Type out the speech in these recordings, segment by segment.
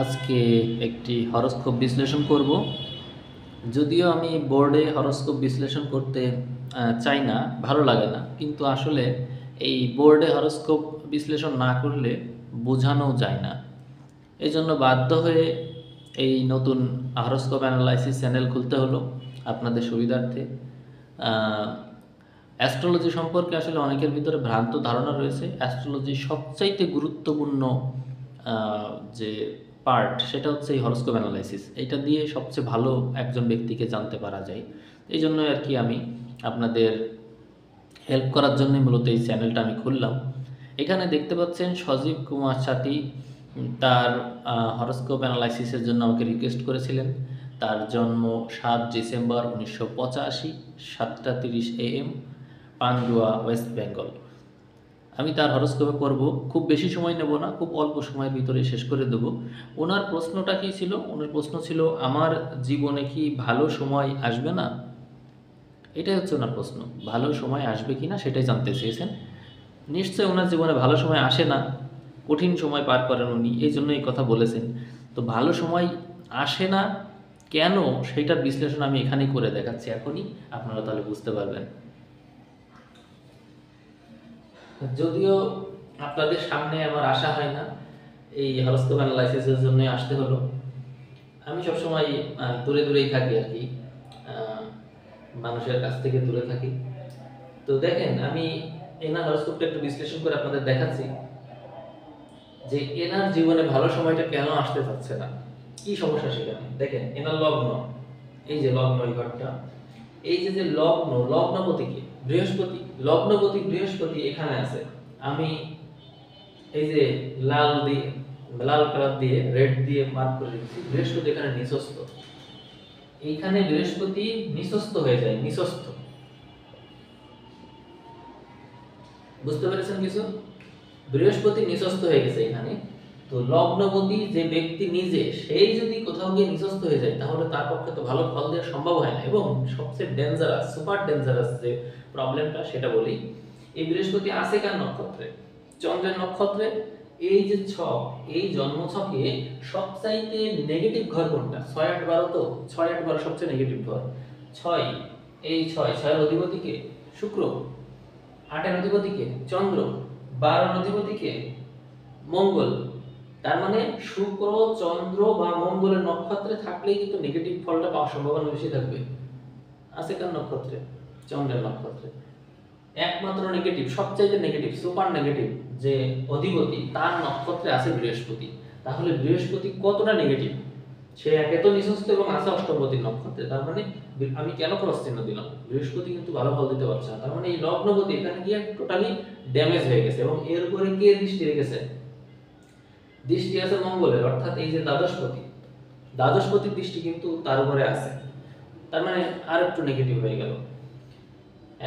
আজকে একটি হরোস্কোপ বিশ্লেষণ করব। যদিও আমি বোর্ডে হরোস্কোপ বিশ্লেষণ করতে চাই না, ভালো লাগে না, কিন্তু আসলে এই বোর্ডে হরোস্কোপ বিশ্লেষণ না করলে বোঝানো যায় না। এই জন্য বাধ্য হয়ে এই নতুন হরোস্কোপ অ্যানালাইসিস চ্যানেল খুলতে হলো আপনাদের সুবিধার্থে। অ্যাস্ট্রোলজি সম্পর্কে আসলে অনেকের ভিতরে ভ্রান্ত ধারণা রয়েছে। অ্যাস্ট্রোলজি সবচাইতে গুরুত্বপূর্ণ যে পার্ট সেটা হচ্ছে এই হরোস্কোপ অ্যানালাইসিস। এইটা দিয়ে সবচেয়ে ভালো একজন ব্যক্তিকে জানতে পারা যায়। এই জন্যই আর কি আমি আপনাদের হেল্প করার জন্যই মূলত এই চ্যানেলটা আমি খুললাম। এখানে দেখতে পাচ্ছেন সজীব কুমার সাথী তার হরোস্কোপ অ্যানালাইসিসের জন্য আমাকে রিকোয়েস্ট করেছিলেন। তার জন্ম 7 December 1985, 7:30 AM, Pandua, West Bengal. আমি তার হরোস্কোপে করব, খুব বেশি সময় নেব না, খুব অল্প সময়ের ভিতরে শেষ করে দেব। ওনার প্রশ্নটা কী ছিল? ওনার প্রশ্ন ছিল, আমার জীবনে কি ভালো সময় আসবে না? এটাই হচ্ছে ওনার প্রশ্ন। ভালো সময় আসবে কি না সেটাই জানতে চেয়েছেন। নিশ্চয়ই ওনার জীবনে ভালো সময় আসে না, কঠিন সময় পার করেন উনি, এই জন্য এই কথা বলেছেন। তো ভালো সময় আসে না কেন, সেইটার বিশ্লেষণ আমি এখানেই করে দেখাচ্ছি এখনই, আপনারা তাহলে বুঝতে পারবেন। যদিও আপনাদের সামনে আমার আসা হয় না, এই হরোস্কোপ অ্যানালাইসিসের জন্যই আসতে হলো। আমি সবসময় দূরে দূরেই থাকি আর কি, মানুষের কাছ থেকে দূরে থাকি। তো দেখেন, আমি এনার হরোস্কোপটা একটু বিশ্লেষণ করে আপনাদের দেখাচ্ছি যে এনার জীবনে ভালো সময়টা কেন আসতে চাচ্ছে না, কি সমস্যা সেখানে। দেখেন এনার লগ্ন, এই যে লগ্ন, এই ঘরটা, এই যে লগ্ন, লগ্নপতি কি বৃহস্পতি, লগ্নপতি বৃহস্পতি এখানে আছে। আমি এই যে লাল কালার দিয়ে, রেড দিয়ে মার্ক করে দিচ্ছি, বৃহস্পতি এখানে নিচস্থ। এইখানে বৃহস্পতি নিচস্থ হয়ে যায়, নিচস্থ। বুঝতে পেরেছেন কিছু? বৃহস্পতি নিচস্থ হয়ে গেছে এখানে। তো লগ্নপতি যে ব্যক্তি নিজে, সেই যদি কোথাও গিয়ে নিচস্থ হয়ে যায়, তাহলে তার পক্ষে তো ভালো ফল দেওয়া সম্ভব হয় না। এবং সবচেয়ে ডেঞ্জারাস, সুপার ডেঞ্জারাস যে প্রবলেমটা সেটা বলি, এই বৃহস্পতি আছে কার নক্ষত্রে? চন্দ্রের নক্ষত্রে। এই যে ছক, এই জন্ম ছকে সবচাইতে নেগেটিভ ঘর কোনটা? 6, 8, 12। তো 6, 8, 12 সবচেয়ে নেগেটিভ ঘর। 6, এই 6 এর অধিপতি কে? শুক্র। 8-এর অধিপতি কে? চন্দ্র। 12-এর অধিপতি কে? মঙ্গল। তার মানে শুক্র, চন্দ্র বা মঙ্গলের নক্ষত্রে থাকলেই কিন্তু নেগেটিভ ফলটা পাওয়ার সম্ভাবনা বেশি থাকবে। আছে কার নক্ষত্রে? চন্দ্রের নক্ষত্রে। একমাত্র নেগেটিভ, সবচাইতে নেগেটিভ, সুপার নেগেটিভ যে অধিপতি, তার নক্ষত্রে আছে বৃহস্পতি। তাহলে বৃহস্পতি কতটা নেগেটিভ? সে একে তো নিচস্থ এবং আছে অষ্টমপতির নক্ষত্রে। তার মানে আমি কেন ক্রস চিহ্ন দিলাম? বৃহস্পতি কিন্তু ভালো ফল দিতে পারছে না। তার মানে এই লগ্নপতি এখানে গিয়ে টোটালি ড্যামেজ হয়ে গেছে। এবং এর উপরে কে দৃষ্টি রেখেছে? দৃষ্টি আছে মঙ্গলের, অর্থাৎ এই যে দ্বাদশপতি, দ্বাদশপতির দৃষ্টি কিন্তু তার উপরে আছে। তার মানে আর একটু নেগেটিভ হয়ে গেল।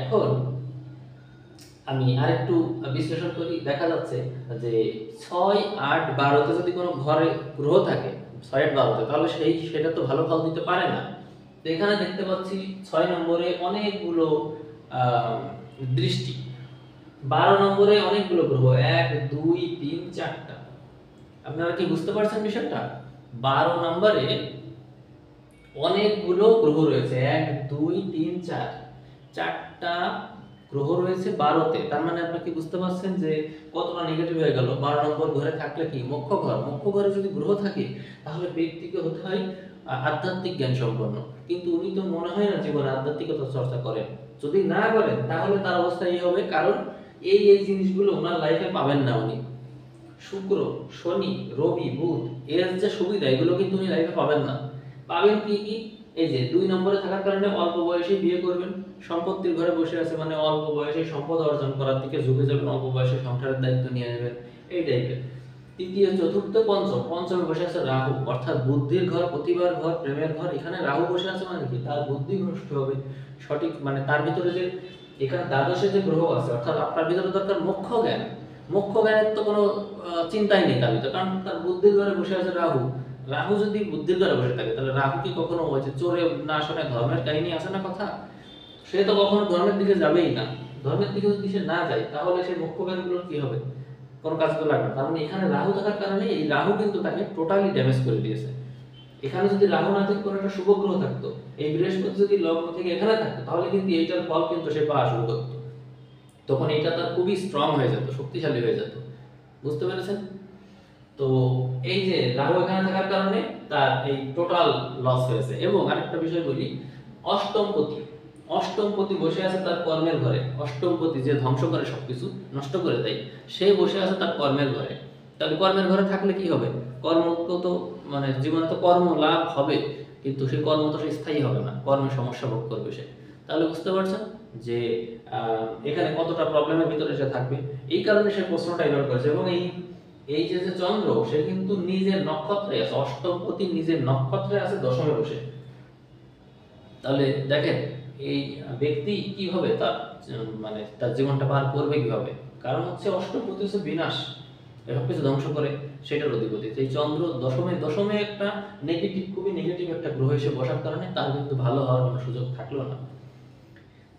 এখন আমি আরেকটু বিশ্লেষণ করি, দেখা যাচ্ছে যে 6, 8, 12-তে যদি কোনো ঘরে গ্রহ থাকে, 6, 8, 12-তে, তাহলে সেটা তো ভালো ফল দিতে পারে না। তো এখানে দেখতে পাচ্ছি 6 নম্বরে অনেকগুলো দৃষ্টি, 12 নম্বরে অনেকগুলো গ্রহ, 1, 2, 3, 4টা। আপনারা কি বুঝতে পারছেন বিষয়টা? 12 নম্বরে অনেকগুলো গ্রহ রয়েছে, 1, 2, 3, 4, 4টা গ্রহ রয়েছে 12-তে। তার মানে আপনি কি বুঝতে পারছেন যে কতটা নেগেটিভ হয়ে গেল? 12 নম্বর ঘরে থাকলে কি মুখ্য ঘর, মুখ্য ঘরে যদি গ্রহ থাকে তাহলে ব্যক্তিকে হতে হয় আধ্যাত্মিক জ্ঞান সম্পন্ন। কিন্তু উনি তো মনে হয় না জীবনে আধ্যাত্মিকতা চর্চা করেন। যদি না করেন তাহলে তার অবস্থা এই হবে, কারণ এই জিনিসগুলো ওনার লাইফে পাবেন না উনি। শুক্র, শনি, রবি, বুধ, এর যে সুবিধা, এগুলো কিন্তু উনি লাইফে পাবেন না। পাবেন কি কি? এই যে 2 নম্বরে থাকার কারণে অল্প বয়সে বিয়ে করবেন, সম্পত্তির ঘরে বসে আছে মানে অল্প বয়সে সম্পদ অর্জন করার দিকে ঝুঁকে যাবেন, অল্প বয়সে সংসারের দায়িত্ব নিয়ে নেবেন, এই টাইপের। তৃতীয়, চতুর্থ, পঞ্চম, পঞ্চমে বসে আছে রাহু, অর্থাৎ বুদ্ধির ঘর, প্রতিভার ঘর, প্রেমের ঘর। এখানে রাহু বসে আছে মানে কি? তার বুদ্ধি ভ্রষ্ট হবে। সঠিক মানে তার ভিতরে যে এখানে দ্বাদশে যে গ্রহ আছে, অর্থাৎ আপনার ভিতরে দরকার মোক্ষ জ্ঞান। মোক্ষ জ্ঞানের তো কোনো চিন্তাই নেই তার ভিতরে, কারণ তার বুদ্ধির ঘরে বসে আছে রাহু। রাহু যদি বুদ্ধির ঘরে বসে থাকে, তাহলে রাহু কি কখনো ওই যে চোরে না শোনে ধর্মের কাহিনী আছে না কথা, সে তো কখনো ধর্মের দিকে যাবেই না। ধর্মের দিকে যদি সে না যায় তাহলে সে মোক্ষ জ্ঞানগুলোর কি হবে? কোনো কাজে তো লাগবে না। তার মানে এখানে রাহু থাকার কারণে এই রাহু কিন্তু তাকে টোটালি ড্যামেজ করে দিয়েছে। এখানে যদি রাহু না থেকে কোনো একটা শুভ গ্রহ থাকতো, এই বৃহস্পতি যদি লগ্ন থেকে এখানে থাকতো, তাহলে কিন্তু এইটার ফল কিন্তু সে পাওয়া শুরু করতো। তখন এটা তার খুবই স্ট্রং হয়ে যেত, শক্তিশালী হয়ে যেত। বুঝতে পেরেছেন? তো এই যে রাহু এখানে থাকার কারণে তার এই টোটাল লস হয়েছে। এবং আরেকটা বিষয় বলি, অষ্টমপতি অষ্টমপতি বসে আছে তার কর্মের ঘরে। অষ্টমপতি যে ধ্বংস করে সবকিছু নষ্ট করে দেয়, সে বসে আছে তার কর্মের ঘরে। তাহলে কর্মের ঘরে থাকলে কি হবে? কর্ম তো মানে জীবনে তো কর্ম লাভ হবে, কিন্তু সেই কর্ম তো সে স্থায়ী হবে না, কর্মে সমস্যা ভোগ করবে সে। তাহলে বুঝতে পারছেন যে এখানে কতটা প্রবলেমের ভিতরে সে থাকবে। এই কারণে সে প্রশ্নটা ইগনোর করেছে। এবং এই এই যে যে চন্দ্র, সে কিন্তু নিজের নক্ষত্রে আছে, অষ্টমপতি নিজের নক্ষত্রে আছে দশমে বসে। তাহলে দেখেন এই ব্যক্তি কিভাবে তার মানে তার জীবনটা পার করবে কিভাবে? কারণ হচ্ছে অষ্টমপতি হচ্ছে বিনাশ, সবকিছু ধ্বংস করে, সেটার অধিপতি। তো এই চন্দ্র দশমে দশমে একটা নেগেটিভ, খুবই নেগেটিভ একটা গ্রহ এসে বসার কারণে তার কিন্তু ভালো হওয়ার কোনো সুযোগ থাকলো না।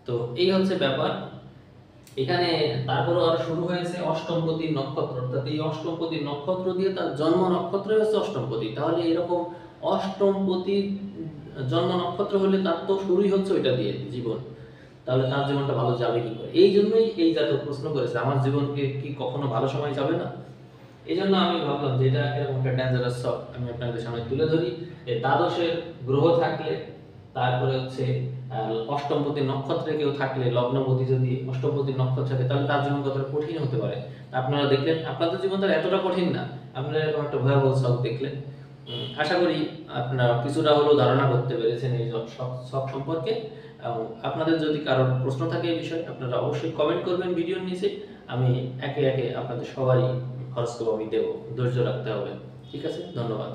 তো এই হচ্ছে ব্যাপার এখানে। তারপরও আর শুরু হয়েছে অষ্টমপতি নক্ষত্র, অর্থাৎ এই অষ্টমপতি নক্ষত্র দিয়ে তার জন্ম নক্ষত্র হচ্ছে অষ্টমপতি। তাহলে এরকম অষ্টমপতি জন্ম নক্ষত্র হলে তার তো শুরুই হচ্ছে ওইটা দিয়ে জীবন। তাহলে তার জীবনটা ভালো যাবে কি করে? এই জন্যই এই জাতক প্রশ্ন করেছে, আমার জীবনকে কি কখনো ভালো সময় যাবে না? এই জন্য আমি ভাবলাম যে এটা এরকম একটা ডেঞ্জারাস শট আমি আপনাদের সামনে তুলে ধরি। দ্বাদশের গ্রহ থাকলে, তারপরে হচ্ছে অষ্টমপতি নক্ষত্রে কেউ থাকলে, লগ্নপতি যদি অষ্টমপতি নক্ষত্র থাকে, তাহলে তার জীবন কতটা কঠিন হতে পারে। আপনারা দেখলেন, আপনাদের জীবন তার এতটা কঠিন না, আপনারা এরকম একটা ভয়াবহ শখ দেখলেন। আশা করি আপনারা কিছুটা হলেও ধারণা করতে পেরেছেন এই শখ সম্পর্কে। এবং আপনাদের যদি কারোর প্রশ্ন থাকে এই বিষয়ে, আপনারা অবশ্যই কমেন্ট করবেন ভিডিওর নিচে। আমি একে একে আপনাদের সবারই হরস্কোপ আমি দেবো, ধৈর্য রাখতে হবে। ঠিক আছে, ধন্যবাদ।